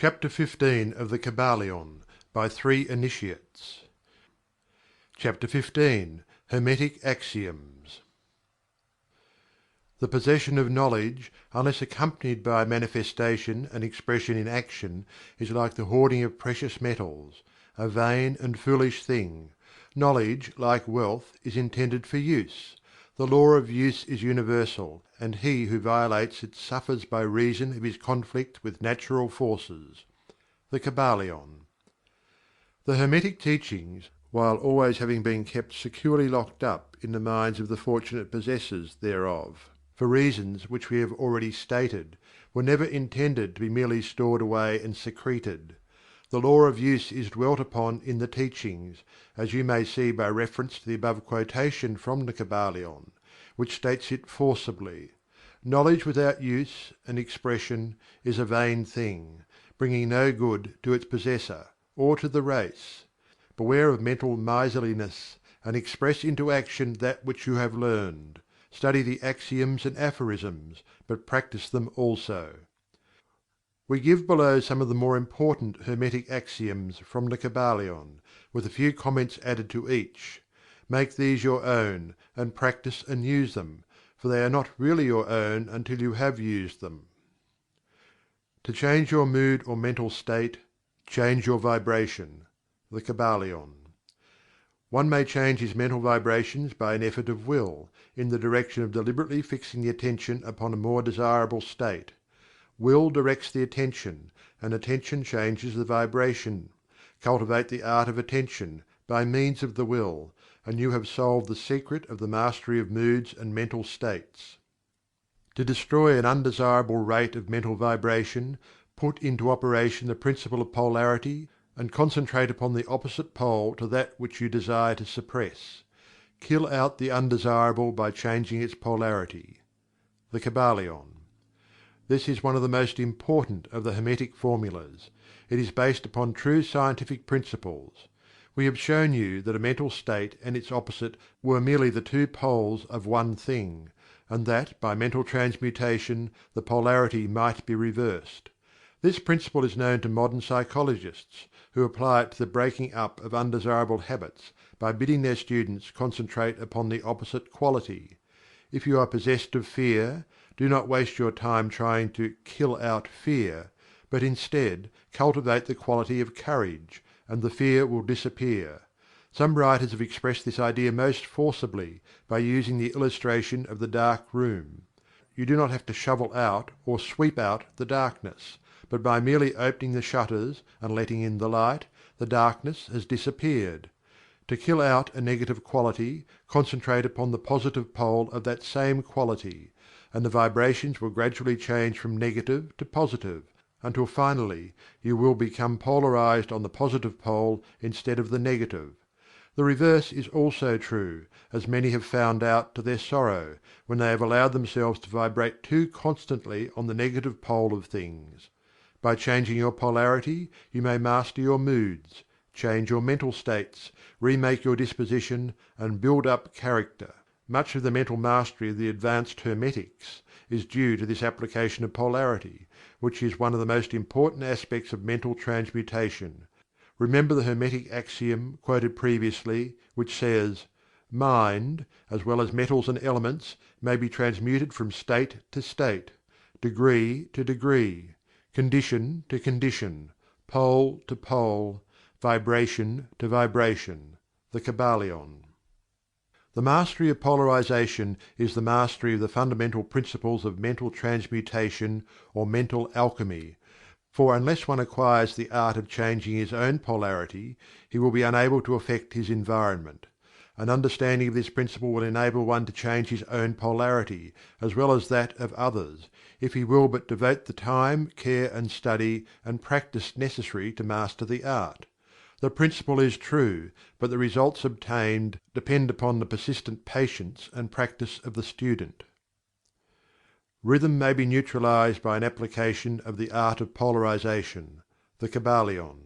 Chapter 15 of the Kybalion, by three initiates. Chapter 15. Hermetic Axioms. The possession of knowledge, unless accompanied by manifestation and expression in action, is like the hoarding of precious metals, a vain and foolish thing. Knowledge, like wealth, is intended for use. The law of use is universal, and he who violates it suffers by reason of his conflict with natural forces. The Kybalion. The Hermetic teachings, while always having been kept securely locked up in the minds of the fortunate possessors thereof, for reasons which we have already stated, were never intended to be merely stored away and secreted. The law of use is dwelt upon in the teachings, as you may see by reference to the above quotation from the Kybalion, which states it forcibly: "Knowledge without use and expression is a vain thing, bringing no good to its possessor, or to the race. Beware of mental miserliness, and express into action that which you have learned. Study the Axioms and Aphorisms, but practice them also." We give below some of the more important Hermetic Axioms from the Kybalion, with a few comments added to each. Make these your own, and practice and use them, for they are not really your own until you have used them. To change your mood or mental state, change your vibration. The Kybalion. One may change his mental vibrations by an effort of will, in the direction of deliberately fixing the attention upon a more desirable state. Will directs the attention, and attention changes the vibration. Cultivate the art of attention, by means of the will, and you have solved the secret of the mastery of moods and mental states. To destroy an undesirable rate of mental vibration, put into operation the principle of polarity, and concentrate upon the opposite pole to that which you desire to suppress. Kill out the undesirable by changing its polarity. The Kybalion. This is one of the most important of the Hermetic formulas. It is based upon true scientific principles. We have shown you that a mental state and its opposite were merely the two poles of one thing, and that by mental transmutation the polarity might be reversed. This principle is known to modern psychologists, who apply it to the breaking up of undesirable habits by bidding their students concentrate upon the opposite quality. If you are possessed of fear, do not waste your time trying to "kill out fear," but instead cultivate the quality of courage, and the fear will disappear. Some writers have expressed this idea most forcibly by using the illustration of the dark room. You do not have to shovel out or sweep out the darkness, but by merely opening the shutters and letting in the light, the darkness has disappeared. To kill out a negative quality, concentrate upon the positive pole of that same quality, and the vibrations will gradually change from negative to positive, until finally you will become polarized on the positive pole instead of the negative. The reverse is also true, as many have found out to their sorrow, when they have allowed themselves to vibrate too constantly on the negative pole of things. By changing your polarity, you may master your moods, change your mental states, remake your disposition, and build up character. Much of the mental mastery of the advanced Hermetics is due to this application of polarity, which is one of the most important aspects of mental transmutation. Remember the Hermetic axiom quoted previously, which says: "Mind, as well as metals and elements, may be transmuted from state to state, degree to degree, condition to condition, pole to pole, vibration to vibration." The Kybalion. The mastery of polarization is the mastery of the fundamental principles of mental transmutation or mental alchemy, for unless one acquires the art of changing his own polarity, he will be unable to affect his environment. An understanding of this principle will enable one to change his own polarity, as well as that of others, if he will but devote the time, care and study and practice necessary to master the art. The principle is true, but the results obtained depend upon the persistent patience and practice of the student. Rhythm may be neutralized by an application of the art of polarization. The Kybalion.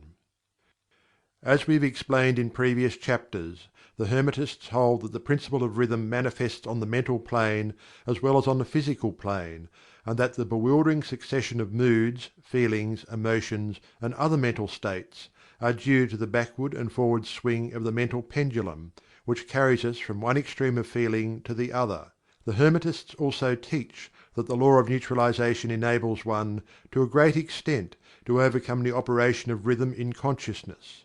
As we have explained in previous chapters, the Hermetists hold that the principle of rhythm manifests on the mental plane as well as on the physical plane, and that the bewildering succession of moods, feelings, emotions, and other mental states are due to the backward and forward swing of the mental pendulum, which carries us from one extreme of feeling to the other. The Hermetists also teach that the law of neutralization enables one, to a great extent, to overcome the operation of rhythm in consciousness.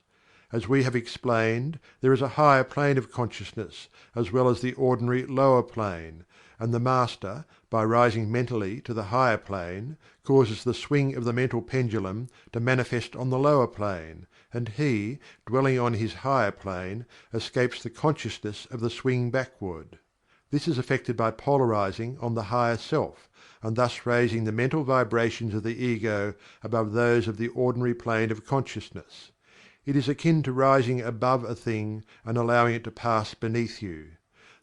As we have explained, there is a higher plane of consciousness, as well as the ordinary lower plane, and the Master, by rising mentally to the higher plane, causes the swing of the mental pendulum to manifest on the lower plane, and he, dwelling on his higher plane, escapes the consciousness of the swing backward. This is effected by polarizing on the higher self, and thus raising the mental vibrations of the ego above those of the ordinary plane of consciousness. It is akin to rising above a thing and allowing it to pass beneath you.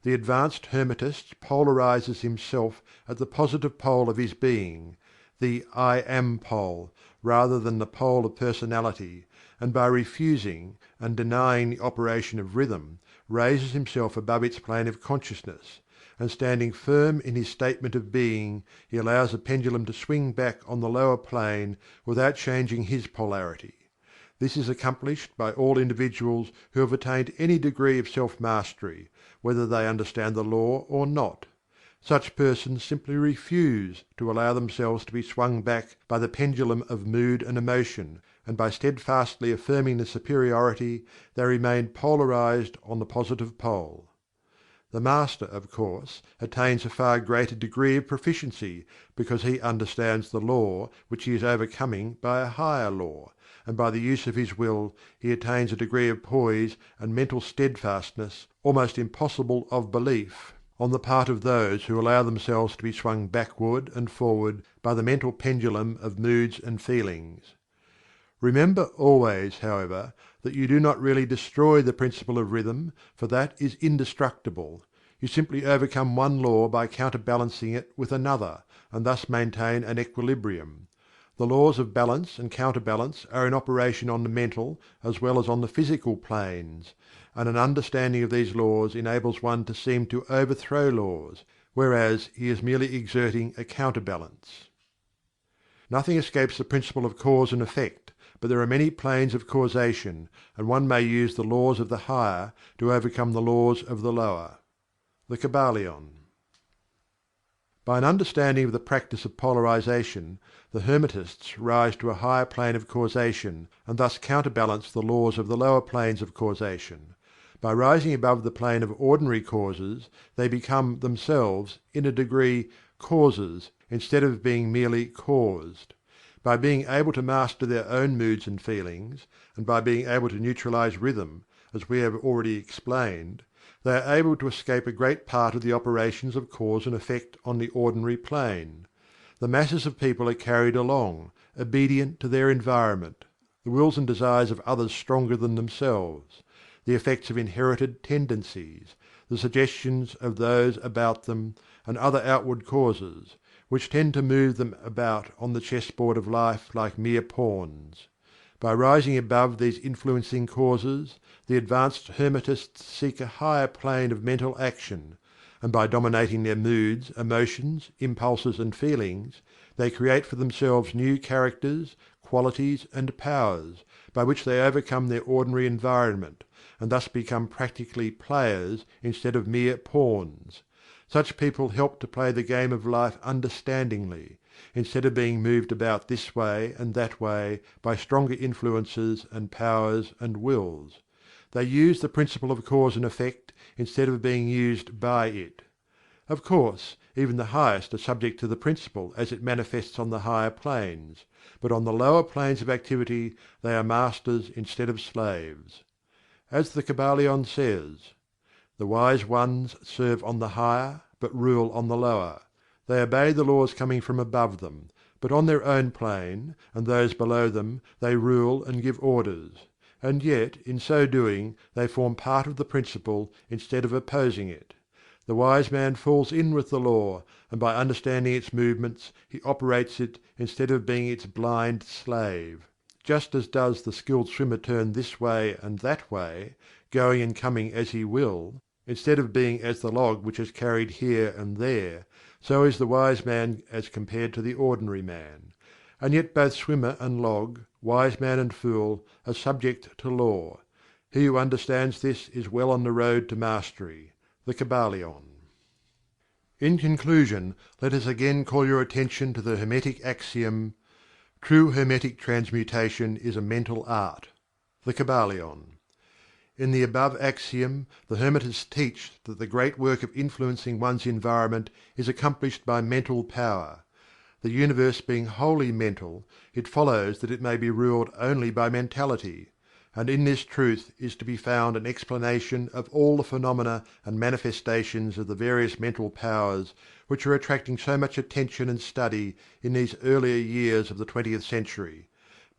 The advanced Hermetist polarizes himself at the positive pole of his being, the "I Am" pole, rather than the pole of personality, and by refusing and denying the operation of rhythm, raises himself above its plane of consciousness, and standing firm in his statement of being, he allows the pendulum to swing back on the lower plane without changing his polarity. This is accomplished by all individuals who have attained any degree of self mastery, whether they understand the law or not. Such persons simply refuse to allow themselves to be swung back by the pendulum of mood and emotion, and by steadfastly affirming the superiority, they remain polarized on the positive pole. The Master, of course, attains a far greater degree of proficiency, because he understands the law which he is overcoming by a higher law, and by the use of his will he attains a degree of poise and mental steadfastness almost impossible of belief on the part of those who allow themselves to be swung backward and forward by the mental pendulum of moods and feelings. Remember always, however, that you do not really destroy the principle of rhythm, for that is indestructible. You simply overcome one law by counterbalancing it with another, and thus maintain an equilibrium. The laws of balance and counterbalance are in operation on the mental as well as on the physical planes, and an understanding of these laws enables one to seem to overthrow laws, whereas he is merely exerting a counterbalance. Nothing escapes the principle of cause and effect, but there are many planes of causation, and one may use the laws of the higher to overcome the laws of the lower. The Kybalion. By an understanding of the practice of polarization, the Hermetists rise to a higher plane of causation, and thus counterbalance the laws of the lower planes of causation. By rising above the plane of ordinary causes, they become themselves, in a degree, causes, instead of being merely caused. By being able to master their own moods and feelings, and by being able to neutralize rhythm, as we have already explained, they are able to escape a great part of the operations of cause and effect on the ordinary plane. The masses of people are carried along, obedient to their environment, the wills and desires of others stronger than themselves, the effects of inherited tendencies, the suggestions of those about them, and other outward causes, which tend to move them about on the chessboard of life like mere pawns. By rising above these influencing causes, the advanced Hermetists seek a higher plane of mental action, and by dominating their moods, emotions, impulses, and feelings, they create for themselves new characters, qualities, and powers, by which they overcome their ordinary environment, and thus become practically players instead of mere pawns. Such people help to play the game of life understandingly, instead of being moved about this way and that way by stronger influences and powers and wills. They use the principle of cause and effect instead of being used by it. Of course, even the highest are subject to the principle as it manifests on the higher planes, but on the lower planes of activity they are masters instead of slaves. As the Kybalion says: "The wise ones serve on the higher, but rule on the lower. They obey the laws coming from above them, but on their own plane, and those below them, they rule and give orders. And yet, in so doing, they form part of the principle instead of opposing it. The wise man falls in with the law, and by understanding its movements, he operates it instead of being its blind slave. Just as does the skilled swimmer turn this way and that way, going and coming as he will, Instead of being as the log which is carried here and there, so is the wise man as compared to the ordinary man. And yet both swimmer and log, wise man and fool, are subject to law. He who understands this is well on the road to mastery. The Kybalion. In conclusion, let us again call your attention to the Hermetic axiom: "True Hermetic transmutation is a mental art." The Kybalion. In the above axiom, the Hermetists teach that the great work of influencing one's environment is accomplished by mental power. The universe being wholly mental, it follows that it may be ruled only by mentality, and in this truth is to be found an explanation of all the phenomena and manifestations of the various mental powers which are attracting so much attention and study in these earlier years of the 20th century.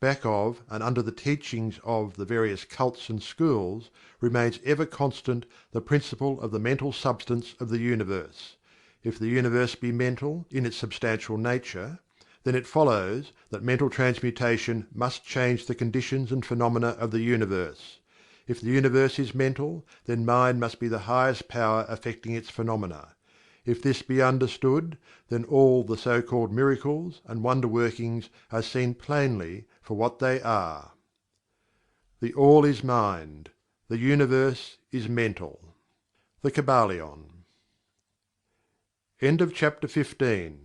Back of and under the teachings of the various cults and schools remains ever constant the principle of the mental substance of the universe. If the universe be mental in its substantial nature, then it follows that mental transmutation must change the conditions and phenomena of the universe. If the universe is mental, then mind must be the highest power affecting its phenomena. If this be understood, then all the so called miracles and wonder workings are seen plainly for what they are. The All is Mind. The Universe is mental. The Kybalion. End of chapter 15.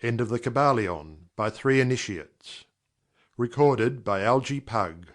End of the Kybalion by 3 Initiates. Recorded by Algie Pug.